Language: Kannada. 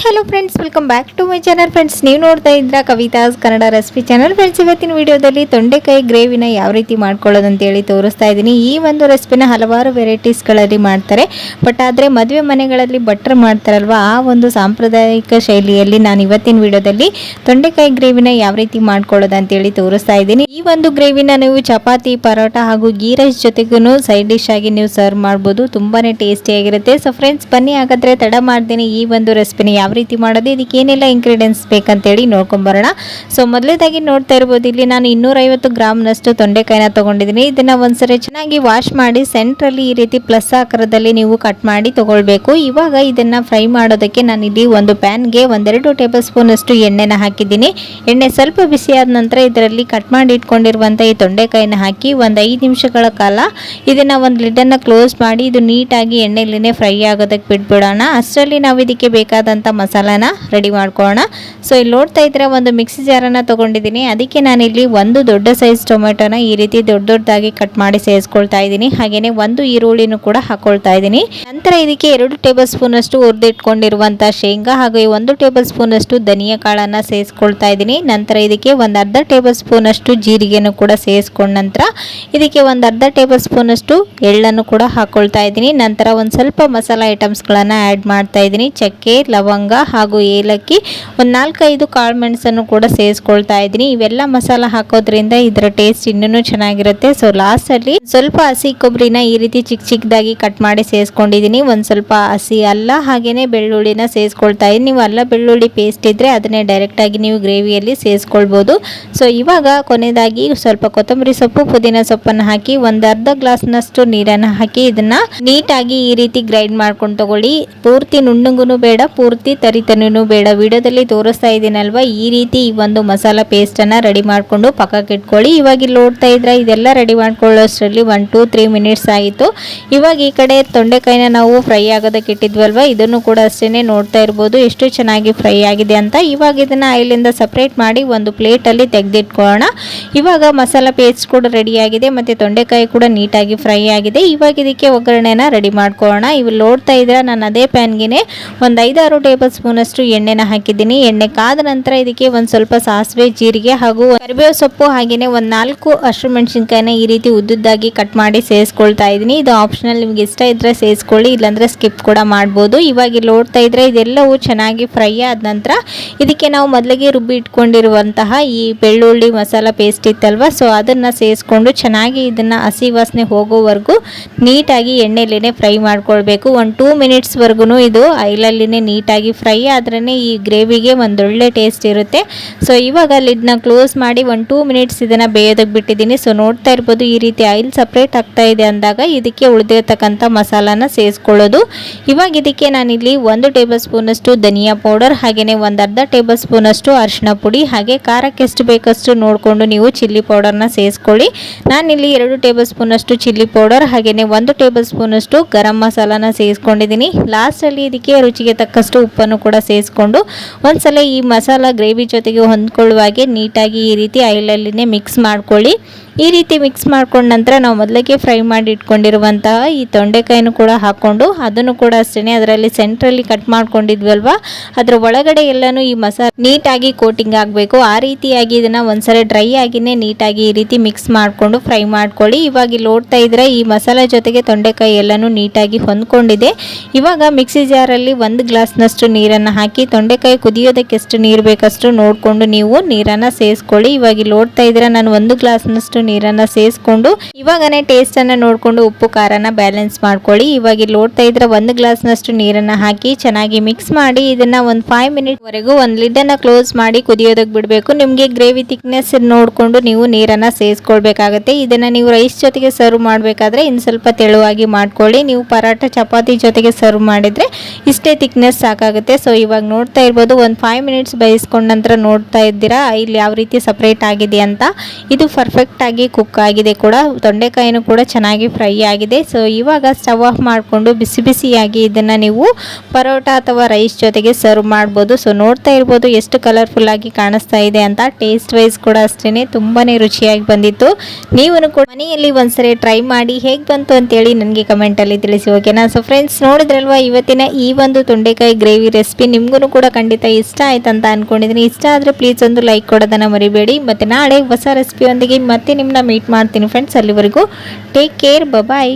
Hello friends, welcome back to my channel. Friends, ನೀವು ನೋಡ್ತಾ ಇದ್ರ Kavitha's Kannada recipe channel. Friends, ಇವತ್ತಿನ ವಿಡಿಯೋದಲ್ಲಿ ತೊಂಡೆಕಾಯಿ ಗ್ರೇವಿನ ಯಾವ ರೀತಿ ಮಾಡ್ಕೊಳ್ಳೋದು ಅಂತೇಳಿ ತೋರಿಸ್ತಾ ಇದ್ದೀನಿ. ಈ ಒಂದು ರೆಸಿಪಿನ ಹಲವಾರು ವೆರೈಟೀಸ್ಗಳಲ್ಲಿ ಮಾಡ್ತಾರೆ, ಬಟ್ ಆದರೆ ಮದುವೆ ಮನೆಗಳಲ್ಲಿ ಬಟ್ರ್ ಮಾಡ್ತಾರಲ್ವ, ಆ ಒಂದು ಸಾಂಪ್ರದಾಯಿಕ ಶೈಲಿಯಲ್ಲಿ ನಾನು ಇವತ್ತಿನ ವಿಡಿಯೋದಲ್ಲಿ ತೊಂಡೆಕಾಯಿ ಗ್ರೇವಿನ ಯಾವ ರೀತಿ ಮಾಡ್ಕೊಳ್ಳೋದು ಅಂತೇಳಿ ತೋರಿಸ್ತಾ ಇದ್ದೀನಿ. ಈ ಒಂದು ಗ್ರೇವಿನ ನೀವು ಚಪಾತಿ, ಪರೋಟ ಹಾಗೂ ಗೀ ರೈಸ್ ಜೊತೆಗೂ ಸೈಡ್ ಡಿಶ್ ಆಗಿ ನೀವು ಸರ್ವ್ ಮಾಡ್ಬೋದು. ತುಂಬಾನೇ ಟೇಸ್ಟಿಯಾಗಿರುತ್ತೆ. ಸೊ ಫ್ರೆಂಡ್ಸ್, ಬನ್ನಿ ಹಾಗಾದ್ರೆ ತಡ ಮಾಡ್ತೀನಿ ಈ ಒಂದು ರೆಸಿಪಿನ ಯಾವ ರೀತಿ ಮಾಡೋದು, ಇದಕ್ಕೆ ಏನೆಲ್ಲ ಇಂಗ್ರೀಡಿಯೆಂಟ್ಸ್ ಬೇಕಂತೇಳಿ ನೋಡ್ಕೊಂಬರೋಣ. ಸೊ ಮೊದಲೇದಾಗಿ ನೋಡ್ತಾ ಇರ್ಬೋದು, ಇಲ್ಲಿ ನಾನು 250 ಗ್ರಾಮ್ನಷ್ಟು ತೊಂಡೆಕಾಯಿನ ತಗೊಂಡಿದ್ದೀನಿ. ಇದನ್ನ ಒಂದ್ಸರಿ ಚೆನ್ನಾಗಿ ವಾಶ್ ಮಾಡಿ ಸೆಂಟ್ರಲ್ಲಿ ಈ ರೀತಿ ಪ್ಲಸ್ ಆಕಾರದಲ್ಲಿ ನೀವು ಕಟ್ ಮಾಡಿ ತಗೊಳ್ಬೇಕು. ಇವಾಗ ಇದನ್ನ ಫ್ರೈ ಮಾಡೋದಕ್ಕೆ ನಾನು ಇಲ್ಲಿ ಒಂದು ಪ್ಯಾನ್ಗೆ 1-2 ಟೇಬಲ್ ಸ್ಪೂನ್ ಅಷ್ಟು ಎಣ್ಣೆನ ಹಾಕಿದ್ದೀನಿ. ಎಣ್ಣೆ ಸ್ವಲ್ಪ ಬಿಸಿ ಆದ ನಂತರ ಇದರಲ್ಲಿ ಕಟ್ ಮಾಡಿ ಇಟ್ಕೊಂಡಿರುವಂಥ ಈ ತೊಂಡೆಕಾಯಿನ ಹಾಕಿ ಒಂದು 5 ನಿಮಿಷಗಳ ಕಾಲ ಇದನ್ನ ಒಂದು ಲಿಡ್ಡನ್ನು ಕ್ಲೋಸ್ ಮಾಡಿ ಇದು ನೀಟಾಗಿ ಎಣ್ಣೆಯಲ್ಲೇ ಫ್ರೈ ಆಗೋದಕ್ಕೆ ಬಿಟ್ಬಿಡೋಣ. ಅಷ್ಟರಲ್ಲಿ ನಾವು ಇದಕ್ಕೆ ಬೇಕಾದಂಥ ಮಸಾಲಾನ ರೆಡಿ ಮಾಡ್ಕೊಳ್ಳೋಣ. ಸೊ ಇಲ್ಲಿ ನೋಡ್ತಾ ಇದ್ರೆ ಒಂದು ಮಿಕ್ಸಿ ಜಾರನ್ನು ತೊಗೊಂಡಿದ್ದೀನಿ. ಅದಕ್ಕೆ ನಾನಿಲ್ಲಿ ಒಂದು ದೊಡ್ಡ ಸೈಜ್ ಟೊಮೆಟೊನ ಈ ರೀತಿ ದೊಡ್ಡದಾಗಿ ಕಟ್ ಮಾಡಿ ಸೇರಿಸ್ಕೊಳ್ತಾ ಇದ್ದೀನಿ. ಹಾಗೆಯೇ ಒಂದು ಈರುಳ್ಳಿನೂ ಕೂಡ ಹಾಕೊಳ್ತಾ ಇದ್ದೀನಿ. ನಂತರ ಇದಕ್ಕೆ 2 ಟೇಬಲ್ ಸ್ಪೂನ್ ಅಷ್ಟು ಹುರಿದಿಟ್ಕೊಂಡಿರುವಂಥ ಶೇಂಗಾ ಹಾಗೂ 1 ಟೇಬಲ್ ಸ್ಪೂನ್ ಅಷ್ಟು ಧನಿಯಾ ಕಾಳನ್ನು ಸೇರಿಸ್ಕೊಳ್ತಾ ಇದ್ದೀನಿ. ನಂತರ ಇದಕ್ಕೆ ಒಂದು ಅರ್ಧ ಟೇಬಲ್ ಸ್ಪೂನ್ ಅಷ್ಟು ಜೀರಿಗೆನೂ ಕೂಡ ಸೇರಿಸ್ಕೊಂಡ ನಂತರ ಇದಕ್ಕೆ ಒಂದು ಅರ್ಧ ಟೇಬಲ್ ಸ್ಪೂನ್ ಅಷ್ಟು ಎಳ್ಳನ್ನು ಕೂಡ ಹಾಕೊಳ್ತಾ ಇದ್ದೀನಿ. ನಂತರ ಒಂದು ಸ್ವಲ್ಪ ಮಸಾಲ ಐಟಮ್ಸ್ಗಳನ್ನು ಆ್ಯಡ್ ಮಾಡ್ತಾ ಇದ್ದೀನಿ. ಚಕ್ಕೆ, ಲವಂಗ ಹಾಗೂ ಏಲಕ್ಕಿ, ಒಂದು 4-5 ಕಾಳು ಮೆಣಸನ್ನು ಕೂಡ ಸೇರಿಸ್ಕೊಳ್ತಾ ಇದ್ದೀನಿ. ಇವೆಲ್ಲ ಮಸಾಲ ಹಾಕೋದ್ರಿಂದ ಇದರ ಟೇಸ್ಟ್ ಇನ್ನೂ ಚೆನ್ನಾಗಿರುತ್ತೆ. ಸೊ ಲಾಸ್ಟಲ್ಲಿ ಸ್ವಲ್ಪ ಹಸಿ ಕೊಬ್ಬರಿನ ಈ ರೀತಿ ಚಿಕ್ಕದಾಗಿ ಕಟ್ ಮಾಡಿ ಸೇರಿಸ್ಕೊಂಡಿದ್ದೀನಿ. ಒಂದು ಸ್ವಲ್ಪ ಹಸಿ ಅಲ್ಲ ಹಾಗೇನೆ ಬೆಳ್ಳುಳ್ಳಿನ ಸೇರಿಸ್ಕೊಳ್ತಾ ಇದ್ದೀನಿ. ನೀವು ಅಲ್ಲ ಬೆಳ್ಳುಳ್ಳಿ ಪೇಸ್ಟ್ ಇದ್ರೆ ಅದನ್ನೇ ಡೈರೆಕ್ಟಾಗಿ ನೀವು ಗ್ರೇವಿಯಲ್ಲಿ ಸೇರಿಸ್ಕೊಳ್ಬೋದು. ಸೊ ಇವಾಗ ಕೊನೆಯದಾಗಿ ಸ್ವಲ್ಪ ಕೊತ್ತಂಬರಿ ಸೊಪ್ಪು, ಪುದೀನ ಸೊಪ್ಪನ್ನು ಹಾಕಿ ಒಂದು ಅರ್ಧ ಗ್ಲಾಸ್ನಷ್ಟು ನೀರನ್ನು ಹಾಕಿ ಇದನ್ನ ನೀಟಾಗಿ ಈ ರೀತಿ ಗ್ರೈಂಡ್ ಮಾಡ್ಕೊಂಡು ತಗೊಳ್ಳಿ. ಪೂರ್ತಿ ನುಣ್ಣಗೂ ಬೇಡ, ಪೂರ್ತಿ ತರಿತನೂ ಬೇಡ. ವಿಡಿಯೋದಲ್ಲಿ ತೋರಿಸ್ತಾ ಇದ್ದೀನಲ್ವಾ, ಈ ರೀತಿ ಈ ಒಂದು ಮಸಾಲ ಪೇಸ್ಟನ್ನು ರೆಡಿ ಮಾಡಿಕೊಂಡು ಪಕ್ಕಕ್ಕೆ ಇಟ್ಕೊಳ್ಳಿ. ಇವಾಗ ಇಲ್ಲಿ ನೋಡ್ತಾ ಇದ್ರೆ ಇದೆಲ್ಲ ರೆಡಿ ಮಾಡ್ಕೊಳ್ಳೋಷ್ಟರಲ್ಲಿ 1-3 ಮಿನಿಟ್ಸ್ ಆಯಿತು. ಇವಾಗ ಈ ಕಡೆ ತೊಂಡೆಕಾಯಿನ ನಾವು ಫ್ರೈ ಆಗೋದಕ್ಕೆ ಇಟ್ಟಿದ್ವಲ್ವ, ಇದನ್ನು ಕೂಡ ಅಷ್ಟೇ ನೋಡ್ತಾ ಇರ್ಬೋದು ಎಷ್ಟು ಚೆನ್ನಾಗಿ ಫ್ರೈ ಆಗಿದೆ ಅಂತ. ಇವಾಗ ಇದನ್ನ ಆಯಿಲಿಂದ ಸಪ್ರೇಟ್ ಮಾಡಿ ಒಂದು ಪ್ಲೇಟಲ್ಲಿ ತೆಗೆದಿಟ್ಕೊಳ್ಳೋಣ. ಇವಾಗ ಮಸಾಲ ಪೇಸ್ಟ್ ಕೂಡ ರೆಡಿ ಆಗಿದೆ ಮತ್ತು ತೊಂಡೆಕಾಯಿ ಕೂಡ ನೀಟಾಗಿ ಫ್ರೈ ಆಗಿದೆ. ಇವಾಗ ಇದಕ್ಕೆ ಒಗ್ಗರಣೆನ ರೆಡಿ ಮಾಡ್ಕೊಳ್ಳೋಣ. ಇವು ನೋಡ್ತಾ ಇದ್ರೆ ನಾನು ಅದೇ ಪ್ಯಾನ್ಗೆ ಒಂದು 5-6 ಟೇಬಲ್ ಸ್ಪೂನ್ ಅಷ್ಟು ಎಣ್ಣೆನ ಹಾಕಿದ್ದೀನಿ. ಎಣ್ಣೆ ಕಾದ ನಂತರ ಇದಕ್ಕೆ ಒಂದು ಸ್ವಲ್ಪ ಸಾಸಿವೆ, ಜೀರಿಗೆ ಹಾಗೂ ಕರಿಬೇವು ಸೊಪ್ಪು ಹಾಗೆಯೇ ಒಂದು 4 ಹಸಿಮೆಣಸಿನಕಾಯಿನ ಈ ರೀತಿ ಉದ್ದುದ್ದಾಗಿ ಕಟ್ ಮಾಡಿ ಸೇರಿಸ್ಕೊಳ್ತಾ ಇದ್ದೀನಿ. ಇದು ಆಪ್ಷನಲ್, ನಿಮ್ಗೆ ಇಷ್ಟ ಇದ್ರೆ ಸೇರಿಸ್ಕೊಳ್ಳಿ, ಇಲ್ಲಾಂದ್ರೆ ಸ್ಕಿಪ್ ಕೂಡ ಮಾಡ್ಬೋದು. ಇವಾಗ ಇಲ್ಲಿ ನೋಡ್ತಾ ಇದ್ರೆ ಇದೆಲ್ಲವೂ ಚೆನ್ನಾಗಿ ಫ್ರೈ ಆದ ನಂತರ ಇದಕ್ಕೆ ನಾವು ಮೊದಲಿಗೆ ರುಬ್ಬಿ ಇಟ್ಕೊಂಡಿರುವಂತಹ ಈ ಬೆಳ್ಳುಳ್ಳಿ ಮಸಾಲ ಪೇಸ್ಟ್ ಇತ್ತಲ್ವ, ಸೊ ಅದನ್ನು ಸೇರಿಸ್ಕೊಂಡು ಚೆನ್ನಾಗಿ ಇದನ್ನ ಹಸಿ ವಾಸನೆ ಹೋಗೋವರೆಗೂ ನೀಟಾಗಿ ಎಣ್ಣೆಲೇನೆ ಫ್ರೈ ಮಾಡ್ಕೊಳ್ಬೇಕು. ಒಂದು 2 ಮಿನಿಟ್ಸ್ವರೆಗೂ ಇದು ಆಯಿಲಲ್ಲಿನೇ ನೀಟಾಗಿ ಫ್ರೈ ಆದ್ರೇ ಈ ಗ್ರೇವಿಗೆ ಒಂದೊಳ್ಳೆ ಟೇಸ್ಟ್ ಇರುತ್ತೆ. ಸೊ ಇವಾಗ ಲಿಡ್ನ ಕ್ಲೋಸ್ ಮಾಡಿ 1-2 ಮಿನಿಟ್ಸ್ ಇದನ್ನು ಬೇಯೋದಕ್ಕೆ ಬಿಟ್ಟಿದ್ದೀನಿ. ಸೊ ನೋಡ್ತಾ ಇರ್ಬೋದು ಈ ರೀತಿ ಆಯಿಲ್ ಸಪ್ರೇಟ್ ಆಗ್ತಾ ಇದೆ ಅಂದಾಗ ಇದಕ್ಕೆ ಉಳಿದಿರತಕ್ಕಂಥ ಮಸಾಲಾನ ಸೇರಿಸ್ಕೊಳ್ಳೋದು. ಇವಾಗ ಇದಕ್ಕೆ ನಾನಿಲ್ಲಿ 1 ಟೇಬಲ್ ಸ್ಪೂನ್ ಅಷ್ಟು ಧನಿಯಾ ಪೌಡರ್ ಹಾಗೆಯೇ ಒಂದು ಅರ್ಧ ಟೇಬಲ್ ಸ್ಪೂನ್ ಅಷ್ಟು ಅರಿಶಿನ ಪುಡಿ ಹಾಗೆ ಖಾರಕ್ಕೆ ಎಷ್ಟು ಬೇಕಷ್ಟು ನೋಡಿಕೊಂಡು ನೀವು ಚಿಲ್ಲಿ ಪೌಡರ್ನ ಸೇರಿಸ್ಕೊಳ್ಳಿ. ನಾನಿಲ್ಲಿ 2 ಟೇಬಲ್ ಸ್ಪೂನ್ ಅಷ್ಟು ಚಿಲ್ಲಿ ಪೌಡರ್ ಹಾಗೆಯೇ 1 ಟೇಬಲ್ ಸ್ಪೂನ್ ಅಷ್ಟು ಗರಂ ಮಸಾಲಾನ ಸೇರಿಸ್ಕೊಂಡಿದ್ದೀನಿ. ಲಾಸ್ಟಲ್ಲಿ ಇದಕ್ಕೆ ರುಚಿಗೆ ತಕ್ಕಷ್ಟು ಉಪ್ಪನ್ನು ಕೂಡ ಸೇರಿಸ್ಕೊಂಡು ಒಂದ್ಸಲ ಈ ಮಸಾಲ ಗ್ರೇವಿ ಜೊತೆಗೆ ಹೊಂದ್ಕೊಳ್ಳುವಾಗೆ ನೀಟಾಗಿ ಈ ರೀತಿ ಆಯಿಲಲ್ಲಿನೇ ಮಿಕ್ಸ್ ಮಾಡ್ಕೊಳ್ಳಿ. ಈ ರೀತಿ ಮಿಕ್ಸ್ ಮಾಡ್ಕೊಂಡ ನಂತರ ನಾವು ಮೊದಲಿಗೆ ಫ್ರೈ ಮಾಡಿ ಇಟ್ಕೊಂಡಿರುವಂತಹ ಈ ತೊಂಡೆಕಾಯಿನೂ ಕೂಡ ಹಾಕ್ಕೊಂಡು ಅದನ್ನು ಕೂಡ ಅಷ್ಟೇ ಅದರಲ್ಲಿ ಸೆಂಟ್ರಲ್ಲಿ ಕಟ್ ಮಾಡ್ಕೊಂಡಿದ್ವಲ್ವ, ಅದರ ಒಳಗಡೆ ಎಲ್ಲನೂ ಈ ಮಸಾಲ ನೀಟಾಗಿ ಕೋಟಿಂಗ್ ಆಗಬೇಕು. ಆ ರೀತಿಯಾಗಿ ಇದನ್ನು ಒಂದ್ಸಲ ಡ್ರೈ ಆಗಿನೇ ನೀಟಾಗಿ ಈ ರೀತಿ ಮಿಕ್ಸ್ ಮಾಡಿಕೊಂಡು ಫ್ರೈ ಮಾಡ್ಕೊಳ್ಳಿ. ಇವಾಗ ಇಲ್ಲಿ ನೋಡ್ತಾ ಇದ್ರೆ ಈ ಮಸಾಲೆ ಜೊತೆಗೆ ತೊಂಡೆಕಾಯಿ ಎಲ್ಲನೂ ನೀಟಾಗಿ ಹೊಂದ್ಕೊಂಡಿದೆ. ಇವಾಗ ಮಿಕ್ಸಿ ಜಾರಲ್ಲಿ 1 ಗ್ಲಾಸ್ನಷ್ಟು ನೀರನ್ನು ಹಾಕಿ ತೊಂಡೆಕಾಯಿ ಕುದಿಯೋದಕ್ಕೆ ಎಷ್ಟು ನೀರು ಬೇಕಷ್ಟು ನೋಡಿಕೊಂಡು ನೀವು ನೀರನ್ನು ಸೇರಿಸ್ಕೊಳ್ಳಿ. ಇವಾಗ ಇಲ್ಲಿ ನೋಡ್ತಾ ಇದ್ರೆ ನಾನು 1 ಗ್ಲಾಸ್ನಷ್ಟು ನೀರನ್ನು ಸೇರಿಸ್ಕೊಂಡು ಇವಾಗನೇ ಟೇಸ್ಟನ್ನು ನೋಡಿಕೊಂಡು ಉಪ್ಪು ಖಾರನ ಬ್ಯಾಲೆನ್ಸ್ ಮಾಡ್ಕೊಳ್ಳಿ. ಇವಾಗ ಇಲ್ಲಿ ನೋಡ್ತಾ ಇದ್ರೆ 1 ಗ್ಲಾಸ್ನಷ್ಟು ನೀರನ್ನು ಹಾಕಿ ಚೆನ್ನಾಗಿ ಮಿಕ್ಸ್ ಮಾಡಿ ಇದನ್ನ ಒಂದು 5 ಮಿನಿಟ್ ವರೆಗೂ ಒಂದು ಲಿಡ್ಡನ್ನು ಕ್ಲೋಸ್ ಮಾಡಿ ಕುದಿಯೋದಕ್ಕೆ ಬಿಡಬೇಕು. ನಿಮಗೆ ಗ್ರೇವಿ ಥಿಕ್ನೆಸ್ ನೋಡಿಕೊಂಡು ನೀವು ನೀರನ್ನು ಸೇರಿಸ್ಕೊಳ್ಬೇಕಾಗತ್ತೆ. ಇದನ್ನು ನೀವು ರೈಸ್ ಜೊತೆಗೆ ಸರ್ವ್ ಮಾಡಬೇಕಾದ್ರೆ ಇನ್ನು ಸ್ವಲ್ಪ ತೆಳುವಾಗಿ ಮಾಡ್ಕೊಳ್ಳಿ. ನೀವು ಪರಾಟ, ಚಪಾತಿ ಜೊತೆಗೆ ಸರ್ವ್ ಮಾಡಿದರೆ ಇಷ್ಟೇ ಥಿಕ್ನೆಸ್ ಸಾಕಾಗುತ್ತೆ. ಸೊ ಇವಾಗ ನೋಡ್ತಾ ಇರ್ಬೋದು ಒಂದು 5 ಮಿನಿಟ್ಸ್ ಬೇಯಿಸ್ಕೊಂಡ ನಂತರ ನೋಡ್ತಾ ಇದ್ದೀರಾ ಇಲ್ಲಿ ಯಾವ ರೀತಿ ಸಪ್ರೇಟ್ ಆಗಿದೆ ಅಂತ. ಇದು ಪರ್ಫೆಕ್ಟ್ ಆಗಿ ಚೆನ್ನಾಗಿ ಕುಕ್ ಆಗಿದೆ ಕೂಡ, ತೊಂಡೆಕಾಯಿನೂ ಕೂಡ ಚೆನ್ನಾಗಿ ಫ್ರೈ ಆಗಿದೆ. ಸೊ ಇವಾಗ ಸ್ಟವ್ ಆಫ್ ಮಾಡಿಕೊಂಡು ಬಿಸಿ ಬಿಸಿಯಾಗಿ ಇದನ್ನು ನೀವು ಪರೋಟ ಅಥವಾ ರೈಸ್ ಜೊತೆಗೆ ಸರ್ವ್ ಮಾಡ್ಬೋದು. ಸೊ ನೋಡ್ತಾ ಇರ್ಬೋದು ಎಷ್ಟು ಕಲರ್ಫುಲ್ ಆಗಿ ಕಾಣಿಸ್ತಾ ಇದೆ ಅಂತ. ಟೇಸ್ಟ್ ವೈಸ್ ಕೂಡ ಅಷ್ಟೇ ತುಂಬಾ ರುಚಿಯಾಗಿ ಬಂದಿತ್ತು. ನೀವು ಕೂಡ ಮನೆಯಲ್ಲಿ ಒಂದ್ಸರಿ ಟ್ರೈ ಮಾಡಿ ಹೇಗೆ ಬಂತು ಅಂತೇಳಿ ನನಗೆ ಕಮೆಂಟಲ್ಲಿ ತಿಳಿಸಿ, ಓಕೆನಾ. ಸೊ ಫ್ರೆಂಡ್ಸ್, ನೋಡಿದ್ರಲ್ವಾ ಇವತ್ತಿನ ಈ ಒಂದು ತೊಂಡೆಕಾಯಿ ಗ್ರೇವಿ ರೆಸಿಪಿ ನಿಮಗೂ ಕೂಡ ಖಂಡಿತ ಇಷ್ಟ ಆಯ್ತು ಅಂತ ಅಂದ್ಕೊಂಡಿದ್ದೀನಿ. ಇಷ್ಟ ಆದರೆ ಪ್ಲೀಸ್ ಒಂದು ಲೈಕ್ ಕೊಡೋದನ್ನು ಮರಿಬೇಡಿ. ಮತ್ತು ನಾಳೆ ಹೊಸ ರೆಸಿಪಿಯೊಂದಿಗೆ ಮತ್ತೆ ನಿಮ್ಮನ್ನ ಮೀಟ್ ಮಾಡ್ತೀನಿ ಫ್ರೆಂಡ್ಸ್. ಅಲ್ಲಿವರೆಗೂ ಟೇಕ್ ಕೇರ್, ಬಾಯ್.